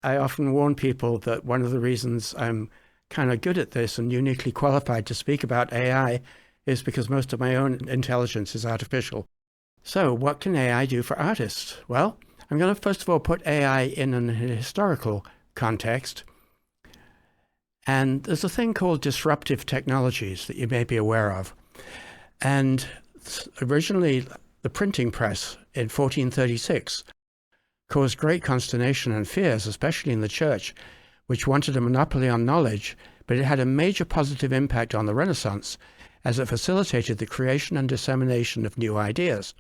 I often warn people that one of the reasons I'm kind of good at this and uniquely qualified to speak about AI is because most of my own intelligence is artificial. So what can AI do for artists? Well, I'm going to first of all put AI in an historical context. And there's a thing called disruptive technologies that you may be aware of. And originally, the printing press in 1436 caused great consternation and fears, especially in the church, which wanted a monopoly on knowledge, but it had a major positive impact on the Renaissance as it facilitated the creation and dissemination of new ideas.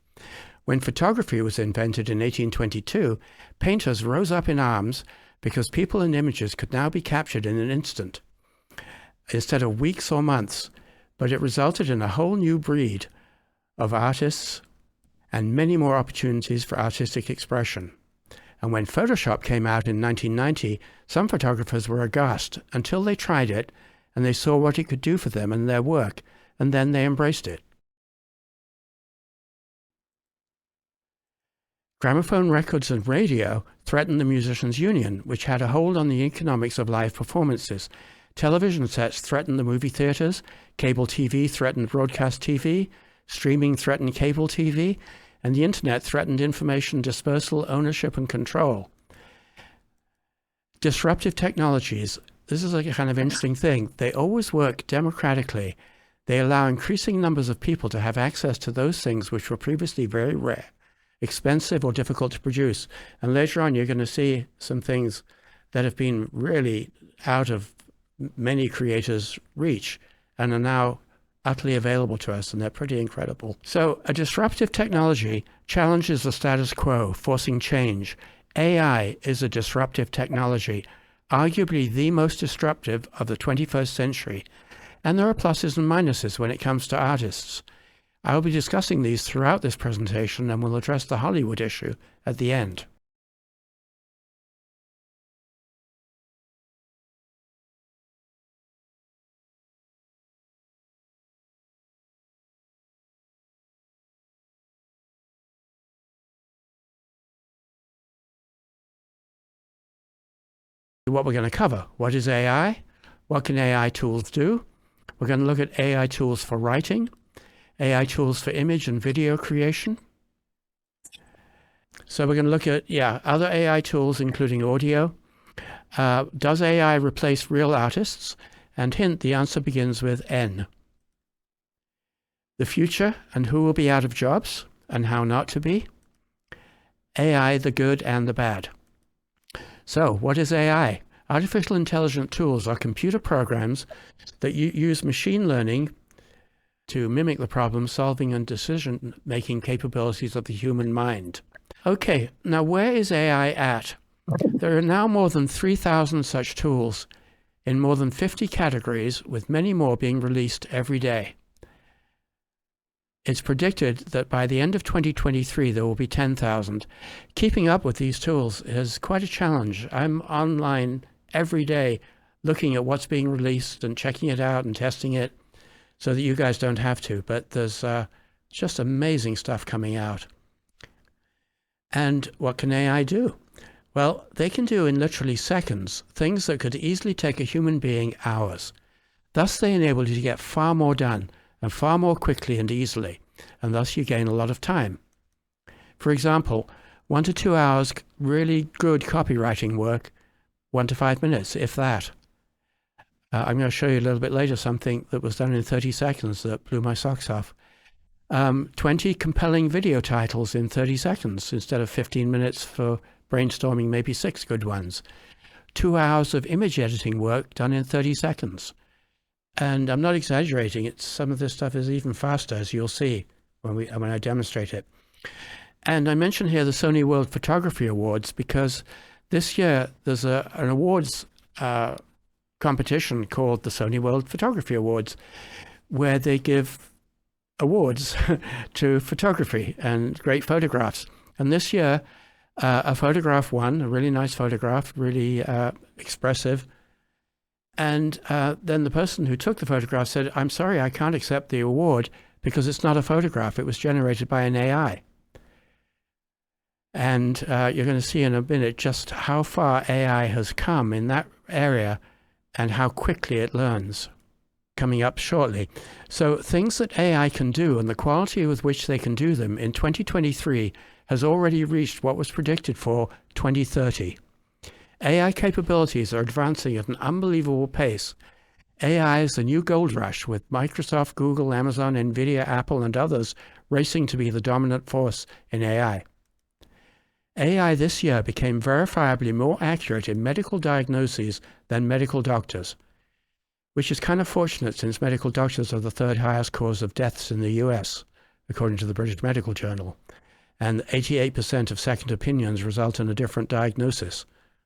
When photography was invented in 1822, painters rose up in arms because people and images could now be captured in an instant, instead of weeks or months, but it resulted in a whole new breed of artists and many more opportunities for artistic expression. And when Photoshop came out in 1990, some photographers were aghast until they tried it and they saw what it could do for them and their work, and then they embraced it. Gramophone records and radio threatened the musicians' union, which had a hold on the economics of live performances. Television sets threatened the movie theaters, cable TV threatened broadcast TV, streaming threatened cable TV, and the internet threatened information dispersal, ownership, and control. Disruptive technologies, this is a kind of interesting thing. They always work democratically. They allow increasing numbers of people to have access to those things which were previously very rare, expensive, or difficult to produce. And later on, you're going to see some things that have been really out of many creators' reach and are now utterly available to us, and they're pretty incredible. So a disruptive technology challenges the status quo, forcing change. AI is a disruptive technology, arguably the most disruptive of the 21st century. And there are pluses and minuses when it comes to artists. I'll be discussing these throughout this presentation, and we'll address the Hollywood issue at the end. What we're going to cover. What is AI? What can AI tools do? We're going to look at AI tools for writing, AI tools for image and video creation. So we're going to look at, other AI tools, including audio. Does AI replace real artists? And hint, the answer begins with N. The future and who will be out of jobs and how not to be. AI, the good and the bad. So what is AI? Artificial intelligent tools are computer programs that use machine learning to mimic the problem-solving and decision-making capabilities of the human mind. Okay, now where is AI at? There are now more than 3,000 such tools in more than 50 categories, with many more being released every day. It's predicted that by the end of 2023, there will be 10,000. Keeping up with these tools is quite a challenge. I'm online every day looking at what's being released and checking it out and testing it so that you guys don't have to. But there's just amazing stuff coming out. And what can AI do? Well, they can do in literally seconds things that could easily take a human being hours. Thus, they enable you to get far more done, and far more quickly and easily, and thus you gain a lot of time. For example, 1 to 2 hours really good copywriting work, 1 to 5 minutes, if that. I'm going to show you a little bit later something that was done in 30 seconds that blew my socks off. 20 compelling video titles in 30 seconds instead of 15 minutes for brainstorming maybe 6 good ones. 2 hours of image editing work done in 30 seconds. And I'm not exaggerating. Some of this stuff is even faster, as you'll see when I demonstrate it. And I mention here the Sony World Photography Awards because this year there's an awards competition called the Sony World Photography Awards, where they give awards to photography and great photographs. And this year, a photograph won, a really nice photograph, really expressive. And then the person who took the photograph said, "I'm sorry, I can't accept the award because it's not a photograph. It was generated by an AI." And you're going to see in a minute just how far AI has come in that area and how quickly it learns, coming up shortly. So things that AI can do and the quality with which they can do them in 2023 has already reached what was predicted for 2030. AI capabilities are advancing at an unbelievable pace. AI is the new gold rush, with Microsoft, Google, Amazon, Nvidia, Apple, and others racing to be the dominant force in AI. AI this year became verifiably more accurate in medical diagnoses than medical doctors, which is kind of fortunate since medical doctors are the third highest cause of deaths in the US, according to the British Medical Journal. And 88% of second opinions result in a different diagnosis,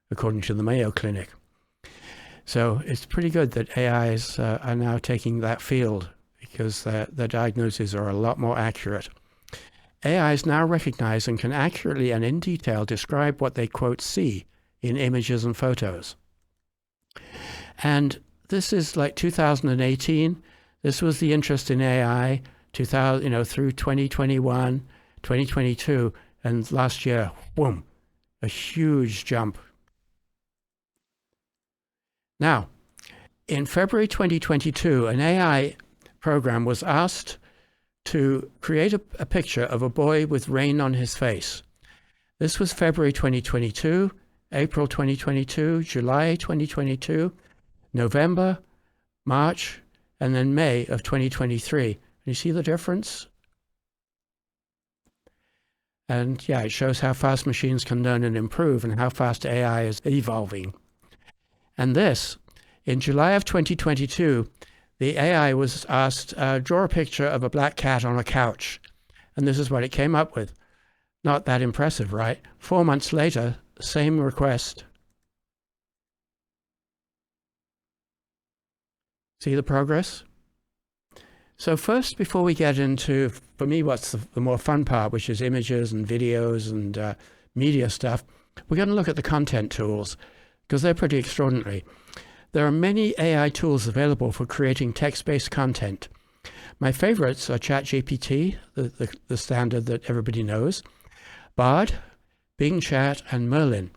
according to the Mayo Clinic. So it's pretty good that AIs are now taking that field because the diagnoses are a lot more accurate. AIs now recognize and can accurately and in detail describe what they, quote, see in images and photos. And this is like 2018. This was the interest in AI, through 2021, 2022, and last year, boom, a huge jump. Now, in February 2022, an AI program was asked to create a picture of a boy with rain on his face. This was February 2022, April 2022, July 2022, November, March, and then May of 2023. You see the difference? And yeah, it shows how fast machines can learn and improve and how fast AI is evolving. And this, in July of 2022, the AI was asked, draw a picture of a black cat on a couch. And this is what it came up with. Not that impressive, right? 4 months later, same request. See the progress? So first, before we get into, for me, what's the more fun part, which is images and videos and media stuff, we're going to look at the content tools, because they're pretty extraordinary. There are many AI tools available for creating text-based content. My favorites are ChatGPT, the standard that everybody knows, Bard, Bing Chat, and Merlin.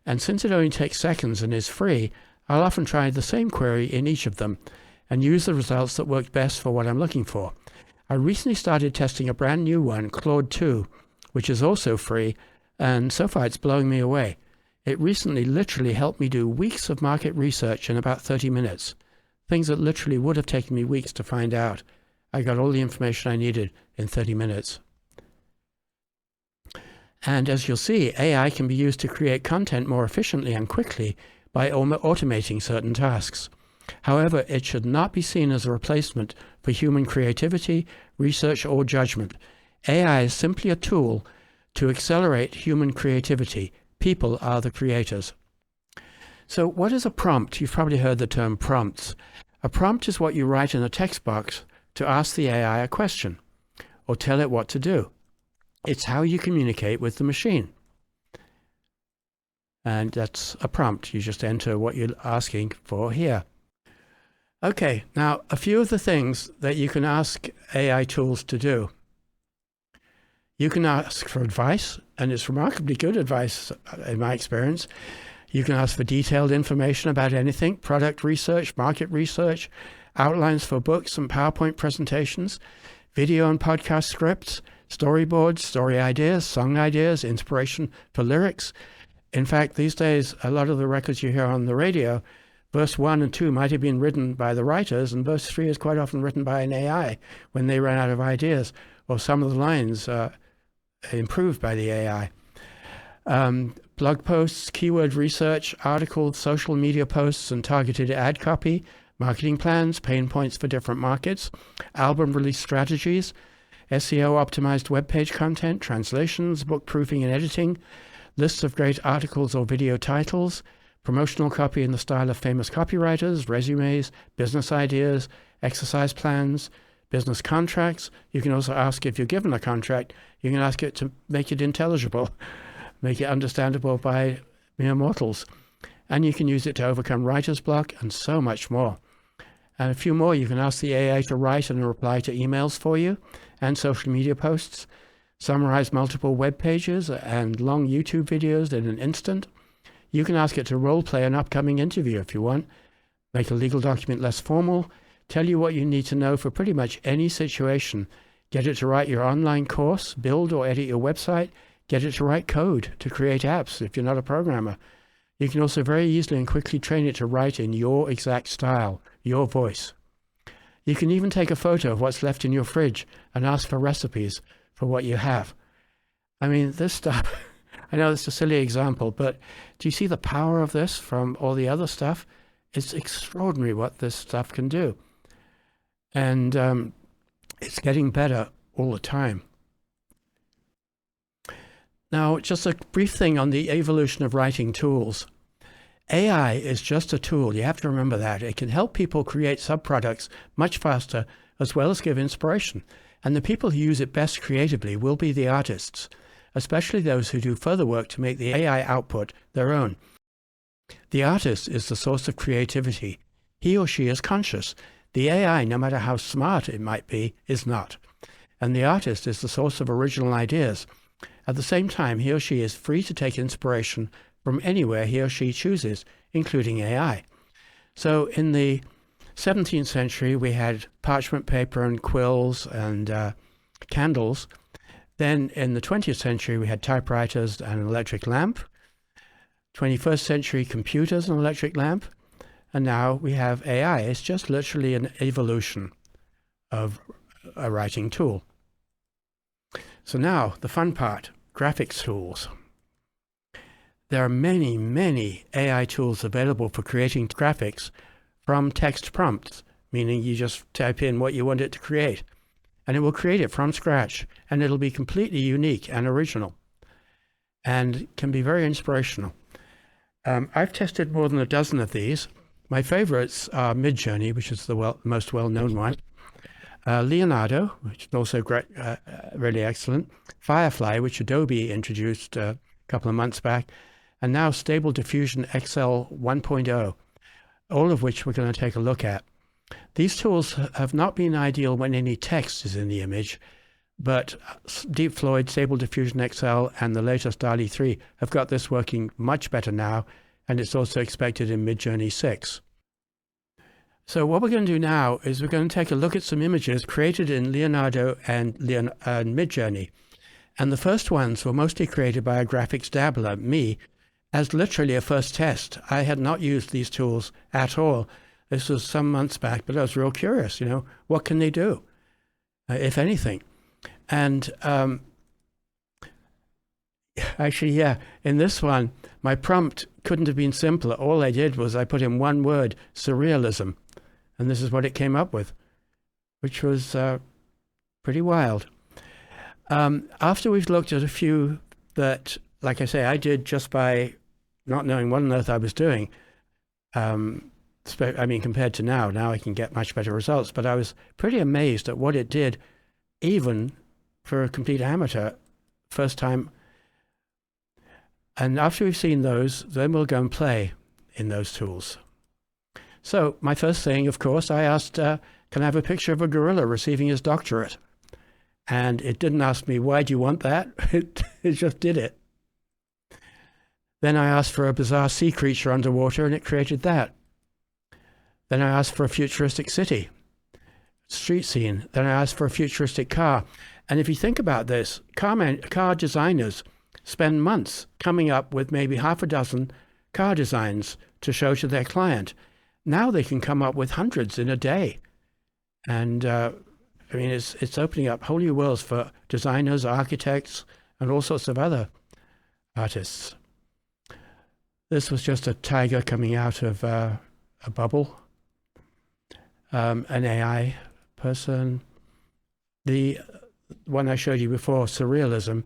And since it only takes seconds and is free, I'll often try the same query in each of them and use the results that work best for what I'm looking for. I recently started testing a brand new one, Claude 2, which is also free, and so far it's blowing me away. It recently literally helped me do weeks of market research in about 30 minutes. Things that literally would have taken me weeks to find out. I got all the information I needed in 30 minutes. And as you'll see, AI can be used to create content more efficiently and quickly by automating certain tasks. However, it should not be seen as a replacement for human creativity, research, or judgment. AI is simply a tool to accelerate human creativity. People are the creators. So what is a prompt? You've probably heard the term prompts. A prompt is what you write in a text box to ask the AI a question or tell it what to do. It's how you communicate with the machine. And that's a prompt. You just enter what you're asking for here. Okay, now a few of the things that you can ask AI tools to do. You can ask for advice, and it's remarkably good advice in my experience. You can ask for detailed information about anything, product research, market research, outlines for books and PowerPoint presentations, video and podcast scripts, storyboards, story ideas, song ideas, inspiration for lyrics. In fact, these days, a lot of the records you hear on the radio, verse 1 and 2 might have been written by the writers, and verse 3 is quite often written by an AI when they ran out of ideas, or some of the lines improved by the AI. Blog posts, keyword research, articles, social media posts, and targeted ad copy, marketing plans, pain points for different markets, album release strategies, SEO optimized web page content, translations, book proofing and editing, lists of great articles or video titles, promotional copy in the style of famous copywriters, resumes, business ideas, exercise plans, business contracts. You can also ask, if you're given a contract, you can ask it to make it intelligible, make it understandable by mere mortals. And you can use it to overcome writer's block and so much more. And a few more, you can ask the AI to write and reply to emails for you and social media posts. summarize multiple web pages and long YouTube videos in an instant. You can ask it to role play an upcoming interview if you want, make a legal document less formal, tell you what you need to know for pretty much any situation, get it to write your online course, build or edit your website, get it to write code to create apps if you're not a programmer. You can also very easily and quickly train it to write in your exact style, your voice. You can even take a photo of what's left in your fridge and ask for recipes for what you have. I mean, this stuff, I know it's a silly example, but do you see the power of this from all the other stuff? It's extraordinary what this stuff can do. And it's getting better all the time. Now, just a brief thing on the evolution of writing tools. AI is just a tool. You have to remember that. It can help people create subproducts much faster, as well as give inspiration. And the people who use it best creatively will be the artists, especially those who do further work to make the AI output their own. The artist is the source of creativity. He or she is conscious. The AI, no matter how smart it might be, is not. And the artist is the source of original ideas. At the same time, he or she is free to take inspiration from anywhere he or she chooses, including AI. So in the 17th century, we had parchment paper and quills and candles. Then in the 20th century, we had typewriters and an electric lamp. 21st century, computers and electric lamp. And now we have AI. It's just literally an evolution of a writing tool. So now the fun part, graphics tools. There are many, many AI tools available for creating graphics from text prompts, meaning you just type in what you want it to create, and it will create it from scratch, and it'll be completely unique and original, and can be very inspirational. I've tested more than a dozen of these. My favorites are Midjourney, which is the most well-known one, Leonardo, which is also great, really excellent, Firefly, which Adobe introduced a couple of months back, and now Stable Diffusion XL 1.0, all of which we're going to take a look at. These tools have not been ideal when any text is in the image, but Deep Floyd, Stable Diffusion XL, and the latest DALL-E 3 have got this working much better now, and it's also expected in Midjourney 6. So what we're going to do now is we're going to take a look at some images created in Leonardo and Midjourney. And the first ones were mostly created by a graphics dabbler, me, as literally a first test. I had not used these tools at all. This was some months back, but I was real curious, what can they do, if anything? And actually, yeah, in this one, my prompt couldn't have been simpler. All I did was I put in one word, surrealism, and this is what it came up with, which was pretty wild. After we've looked at a few that, like I say, I did just by not knowing what on earth I was doing. I mean, compared to now I can get much better results, but I was pretty amazed at what it did, even for a complete amateur, first time. And after we've seen those, then we'll go and play in those tools. So my first thing, of course, I asked, can I have a picture of a gorilla receiving his doctorate? And it didn't ask me, why do you want that? It just did it. Then I asked for a bizarre sea creature underwater, and it created that. Then I asked for a futuristic city, street scene. Then I asked for a futuristic car. And if you think about this, car designers spend months coming up with maybe half a dozen car designs to show to their client. Now they can come up with hundreds in a day. And I mean, it's opening up whole new worlds for designers, architects, and all sorts of other artists. This was just a tiger coming out of a bubble, an AI person. The one I showed you before, surrealism,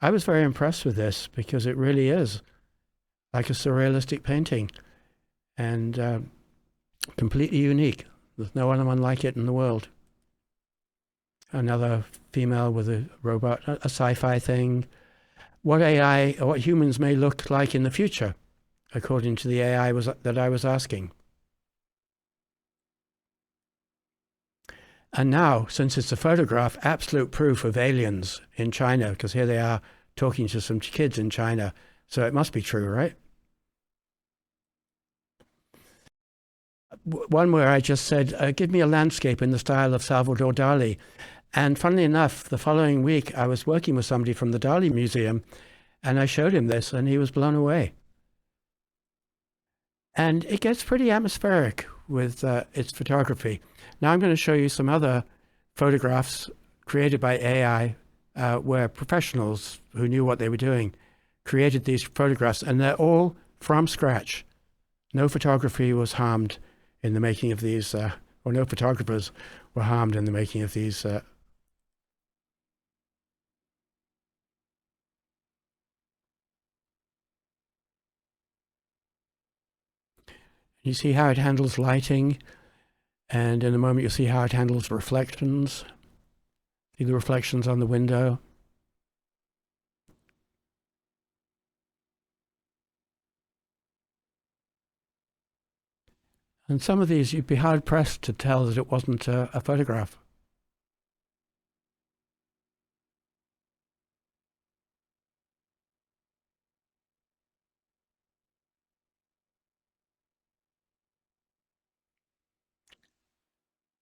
I was very impressed with this because it really is like a surrealistic painting and completely unique. There's no other one like it in the world. Another female with a robot, a sci-fi thing. What AI or what humans may look like in the future, according to the AI that I was asking. And now, since it's a photograph, absolute proof of aliens in China, because here they are talking to some kids in China. So it must be true, right? One where I just said, give me a landscape in the style of Salvador Dali. And funnily enough, the following week, I was working with somebody from the Dali Museum, and I showed him this, and he was blown away. And it gets pretty atmospheric with its photography. Now I'm going to show you some other photographs created by AI where professionals who knew what they were doing created these photographs, and they're all from scratch. No photography was harmed in the making of these, or no photographers were harmed in the making of these. You see how it handles lighting, and in a moment you'll see how it handles reflections. See the reflections on the window. And some of these you'd be hard-pressed to tell that it wasn't a photograph.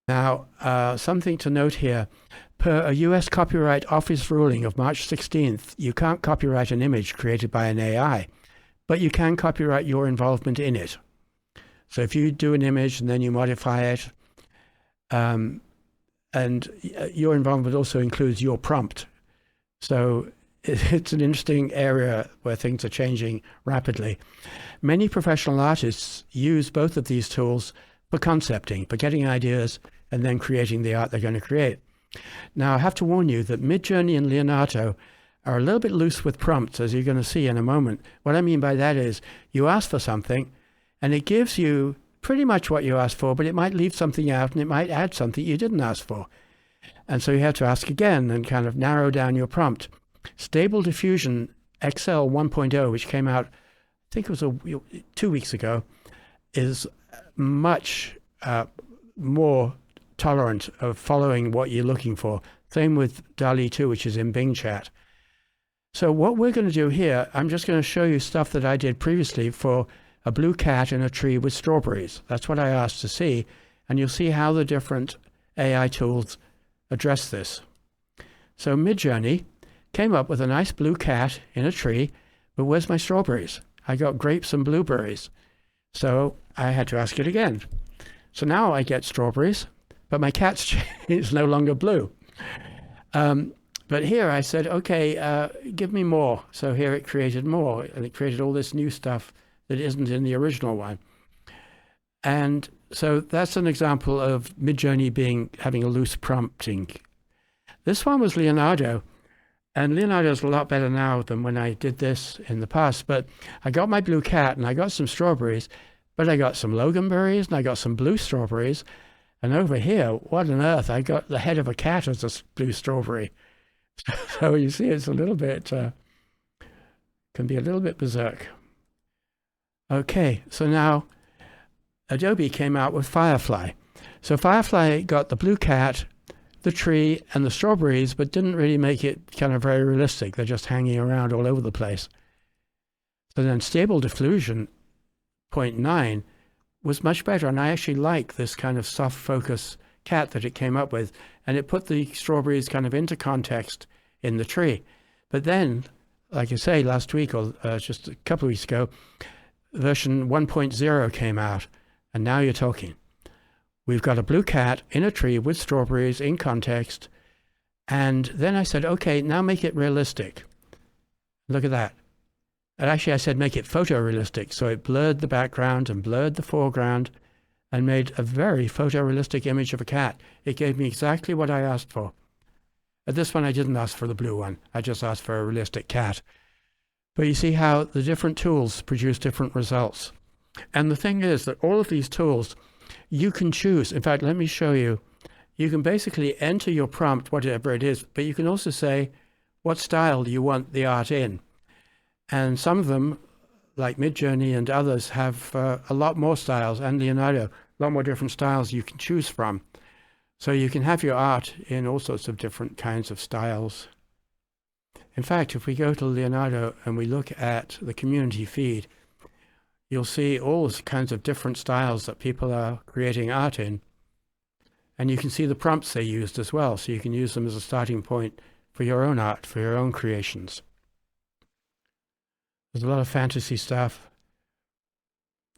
Now, something to note here. Per a US Copyright Office ruling of March 16th, you can't copyright an image created by an AI, but you can copyright your involvement in it. So if you do an image and then you modify it, and your involvement also includes your prompt. So it's an interesting area where things are changing rapidly. Many professional artists use both of these tools for concepting, for getting ideas and then creating the art they're going to create. Now, I have to warn you that Midjourney and Leonardo are a little bit loose with prompts, as you're going to see in a moment. What I mean by that is you ask for something, and it gives you pretty much what you asked for, but it might leave something out, and it might add something you didn't ask for. And so you have to ask again and kind of narrow down your prompt. Stable Diffusion XL 1.0, which came out, I think it was 2 weeks ago, is much more tolerant of following what you're looking for. Same with DALL-E 2, which is in Bing Chat. So what we're going to do here, I'm just going to show you stuff that I did previously for a blue cat in a tree with strawberries. That's what I asked to see. And you'll see how the different AI tools address this. So Midjourney came up with a nice blue cat in a tree, but where's my strawberries? I got grapes and blueberries. So I had to ask it again. So now I get strawberries, but my cat's is no longer blue. But here I said, okay, give me more. So here it created more, and it created all this new stuff that isn't in the original one. And so that's an example of Midjourney having a loose prompting. This one was Leonardo, and Leonardo's a lot better now than when I did this in the past. But I got my blue cat, and I got some strawberries, but I got some loganberries, and I got some blue strawberries. And over here, what on earth? I got the head of a cat as a blue strawberry. So you see, it's a little bit, can be a little bit berserk. Okay, so now Adobe came out with Firefly. So Firefly got the blue cat, the tree, and the strawberries, but didn't really make it kind of very realistic. They're just hanging around all over the place. So then Stable Diffusion 0.9 was much better, and I actually like this kind of soft focus cat that it came up with, and it put the strawberries kind of into context in the tree. But then, like I say, last week or just a couple of weeks ago, version 1.0 came out, and now you're talking. We've got a blue cat in a tree with strawberries in context, and then I said, okay, now make it realistic. Look at that. And actually I said make it photorealistic, so it blurred the background and blurred the foreground and made a very photorealistic image of a cat. It gave me exactly what I asked for. At this one I didn't ask for the blue one, I just asked for a realistic cat. But you see how the different tools produce different results. And the thing is that all of these tools, you can choose. In fact, let me show you. You can basically enter your prompt, whatever it is, but you can also say what style do you want the art in. And some of them, like Midjourney and others, have a lot more styles, and Leonardo, a lot more different styles you can choose from. So you can have your art in all sorts of different kinds of styles. In fact, if we go to Leonardo and we look at the community feed, you'll see all kinds of different styles that people are creating art in. And you can see the prompts they used as well, so you can use them as a starting point for your own art, for your own creations. There's a lot of fantasy stuff.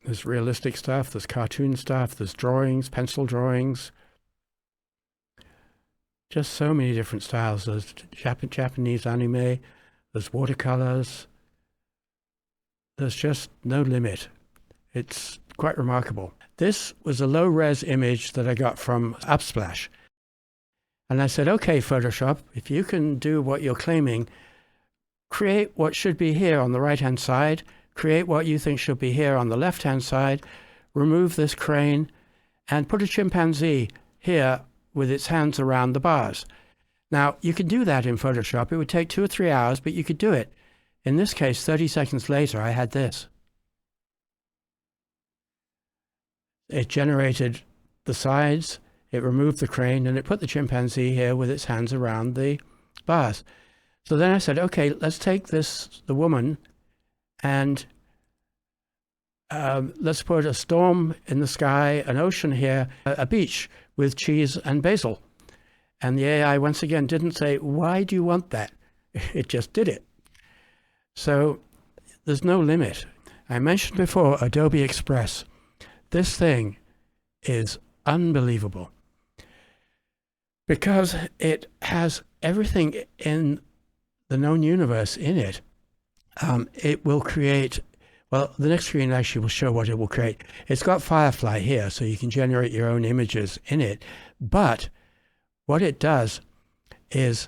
There's realistic stuff, there's cartoon stuff, there's drawings, pencil drawings. Just so many different styles. There's Japanese anime, there's watercolors. There's just no limit. It's quite remarkable. This was a low-res image that I got from Upsplash. And I said, okay, Photoshop, if you can do what you're claiming, create what should be here on the right-hand side, create what you think should be here on the left-hand side, remove this crane, and put a chimpanzee here with its hands around the bars. Now, you could do that in Photoshop. It would take 2 or 3 hours, but you could do it. In this case, 30 seconds later, I had this. It generated the sides, it removed the crane, and it put the chimpanzee here with its hands around the bars. So then I said, okay, let's take this, the woman, and let's put a storm in the sky, an ocean here, a beach with cheese and basil. And the AI once again didn't say, why do you want that? It just did it. So there's no limit. I mentioned before Adobe Express. This thing is unbelievable because it has everything in the known universe in it. It will create, well, the next screen actually will show what it will create. It's got Firefly here, so you can generate your own images in it. But what it does is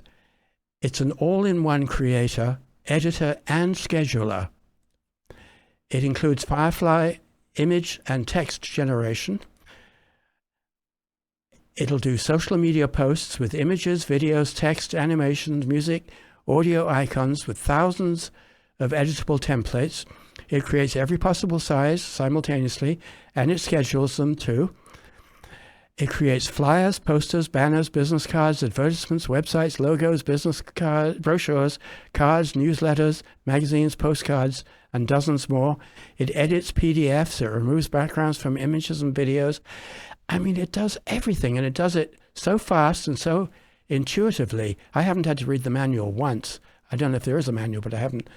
it's an all-in-one creator, editor, and scheduler. It includes Firefly image and text generation. It'll do social media posts with images, videos, text, animations, music, audio icons with thousands of editable templates. It creates every possible size simultaneously, and it schedules them too. It creates flyers, posters, banners, business cards, advertisements, websites, logos, business cards, brochures, cards, newsletters, magazines, postcards, and dozens more. It edits PDFs. It removes backgrounds from images and videos. I mean, it does everything, and it does it so fast and so intuitively. I haven't had to read the manual once. I don't know if there is a manual, but I haven't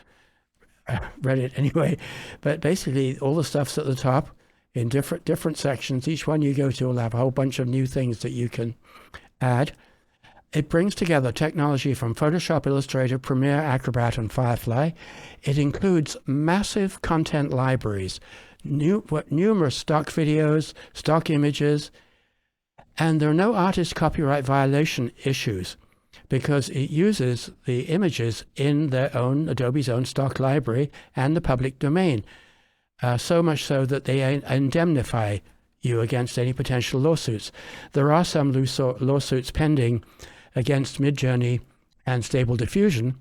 read it anyway. But basically, all the stuff's at the top in different sections. Each one you go to will have a whole bunch of new things that you can add. It brings together technology from Photoshop, Illustrator, Premiere, Acrobat, and Firefly. It includes massive content libraries, numerous stock videos, stock images, and there are no artist copyright violation issues because it uses the images in their own, Adobe's own stock library and the public domain. So much so that they indemnify you against any potential lawsuits. There are some lawsuits pending against Midjourney and Stable Diffusion.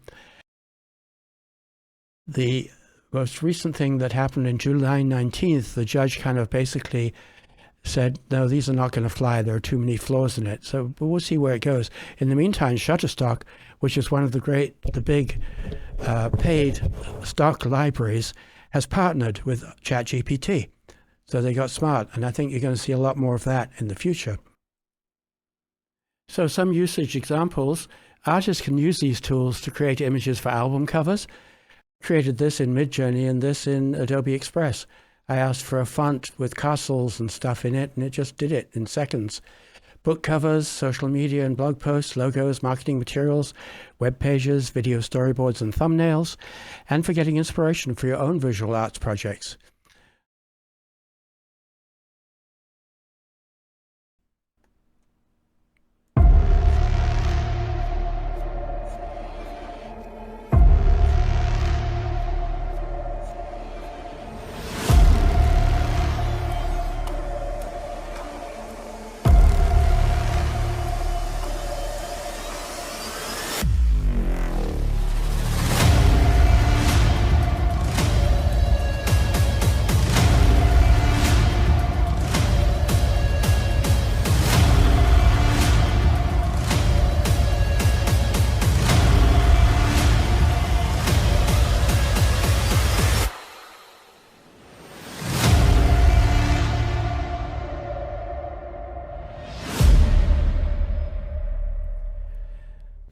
The most recent thing that happened in July 19th, the judge kind of basically said, no, these are not going to fly. There are too many flaws in it. So but we'll see where it goes. In the meantime, Shutterstock, which is one of the big paid stock libraries, has partnered with ChatGPT. So they got smart, and I think you're going to see a lot more of that in the future. So some usage examples. Artists can use these tools to create images for album covers. Created this in Midjourney and this in Adobe Express. I asked for a font with castles and stuff in it, and it just did it in seconds. Book covers, social media and blog posts, logos, marketing materials, web pages, video storyboards and thumbnails, and for getting inspiration for your own visual arts projects.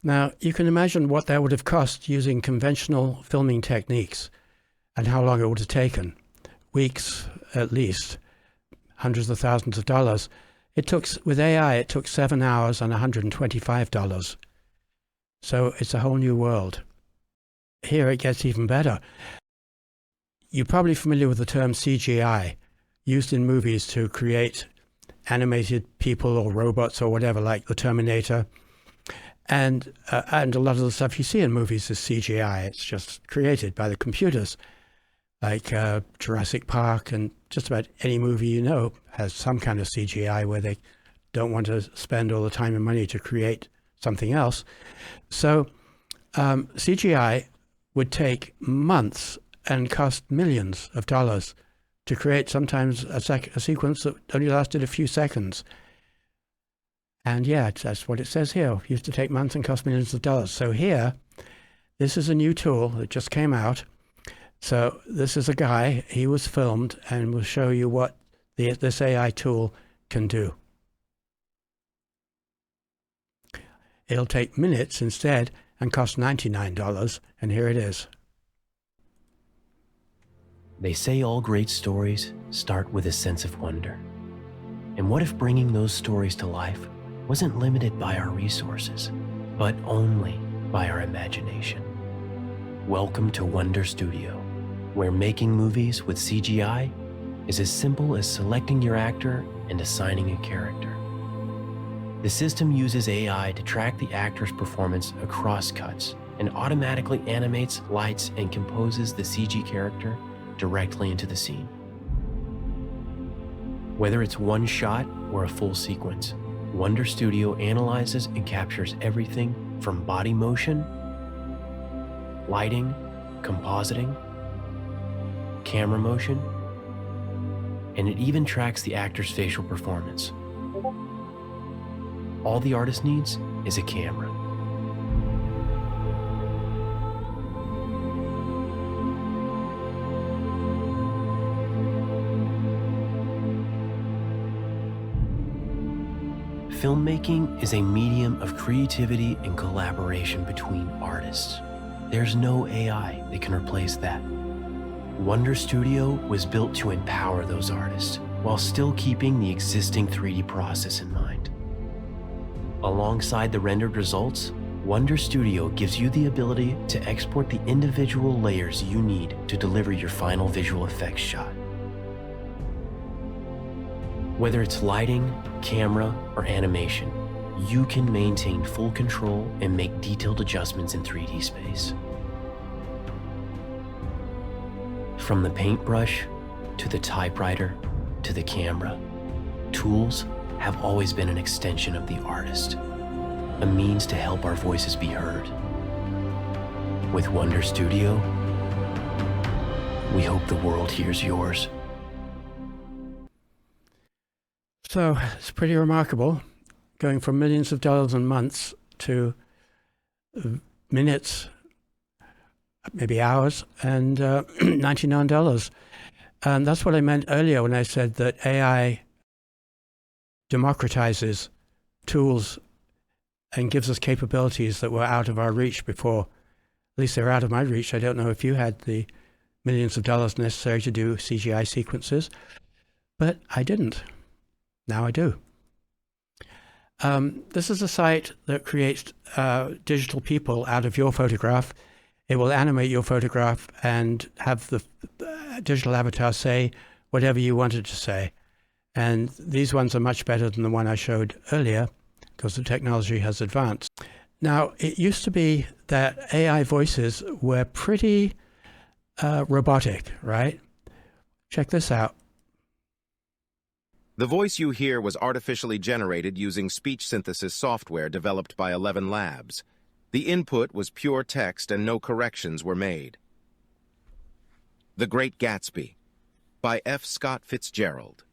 Now, you can imagine what that would have cost using conventional filming techniques and how long it would have taken. Weeks, at least, hundreds of thousands of dollars. With AI, it took 7 hours and $125. So it's a whole new world. Here it gets even better. You're probably familiar with the term CGI, used in movies to create animated people or robots or whatever, like the Terminator. And a lot of the stuff you see in movies is CGI. It's just created by the computers, like Jurassic Park, and just about any movie you know has some kind of CGI where they don't want to spend all the time and money to create something else. So CGI would take months and cost millions of dollars to create sometimes a sequence that only lasted a few seconds. And yeah, that's what it says here. It used to take months and cost millions of dollars. So here, this is a new tool that just came out. So this is a guy, he was filmed, and will show you what this AI tool can do. It'll take minutes instead and cost $99, and here it is. They say all great stories start with a sense of wonder. And what if bringing those stories to life wasn't limited by our resources, but only by our imagination? Welcome to Wonder Studio, where making movies with CGI is as simple as selecting your actor and assigning a character. The system uses AI to track the actor's performance across cuts and automatically animates, lights, and composes the CG character directly into the scene. Whether it's one shot or a full sequence, Wonder Studio analyzes and captures everything from body motion, lighting, compositing, camera motion, and it even tracks the actor's facial performance. All the artist needs is a camera. Filmmaking is a medium of creativity and collaboration between artists. There's no AI that can replace that. Wonder Studio was built to empower those artists while still keeping the existing 3D process in mind. Alongside the rendered results, Wonder Studio gives you the ability to export the individual layers you need to deliver your final visual effects shot. Whether it's lighting, camera, or animation, you can maintain full control and make detailed adjustments in 3D space. From the paintbrush, to the typewriter, to the camera, tools have always been an extension of the artist, a means to help our voices be heard. With Wonder Studio, we hope the world hears yours. So it's pretty remarkable, going from millions of dollars and months to minutes, maybe hours, and $99. And that's what I meant earlier when I said that AI democratizes tools and gives us capabilities that were out of our reach before. At least they're out of my reach. I don't know if you had the millions of dollars necessary to do CGI sequences, but I didn't. Now I do. This is a site that creates digital people out of your photograph. It will animate your photograph and have the digital avatar say whatever you want it to say. And these ones are much better than the one I showed earlier because the technology has advanced. Now, it used to be that AI voices were pretty robotic, right? Check this out. The voice you hear was artificially generated using speech synthesis software developed by 11 Labs. The input was pure text and no corrections were made. The Great Gatsby by F. Scott Fitzgerald.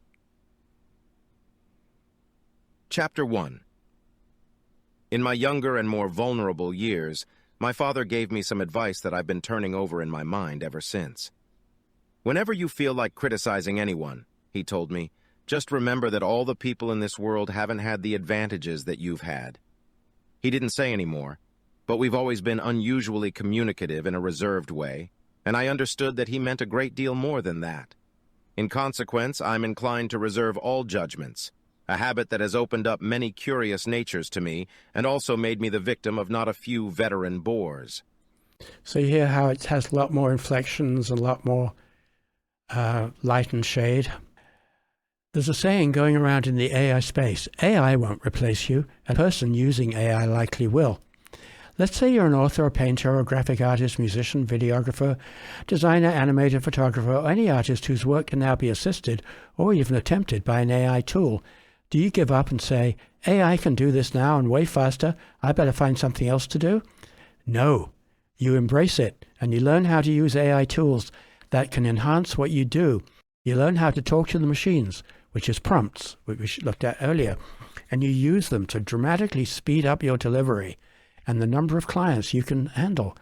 Chapter 1. In my younger and more vulnerable years, my father gave me some advice that I've been turning over in my mind ever since. Whenever you feel like criticizing anyone, he told me, just remember that all the people in this world haven't had the advantages that you've had. He didn't say any more, but we've always been unusually communicative in a reserved way, and I understood that he meant a great deal more than that. In consequence, I'm inclined to reserve all judgments, a habit that has opened up many curious natures to me and also made me the victim of not a few veteran bores. So you hear how it has a lot more inflections, a lot more light and shade. There's a saying going around in the AI space: AI won't replace you, a person using AI likely will. Let's say you're an author, a painter, a graphic artist, musician, videographer, designer, animator, photographer, or any artist whose work can now be assisted or even attempted by an AI tool. Do you give up and say, AI can do this now and way faster, I better find something else to do? No. You embrace it, and you learn how to use AI tools that can enhance what you do. You learn how to talk to the machines, which is prompts, which we looked at earlier, and you use them to dramatically speed up your delivery and the number of clients you can handle.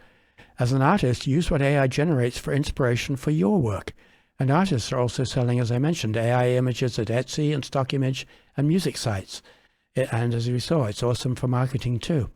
As an artist, use what AI generates for inspiration for your work. And artists are also selling, as I mentioned, AI images at Etsy and stock image and music sites. And as we saw, it's awesome for marketing too.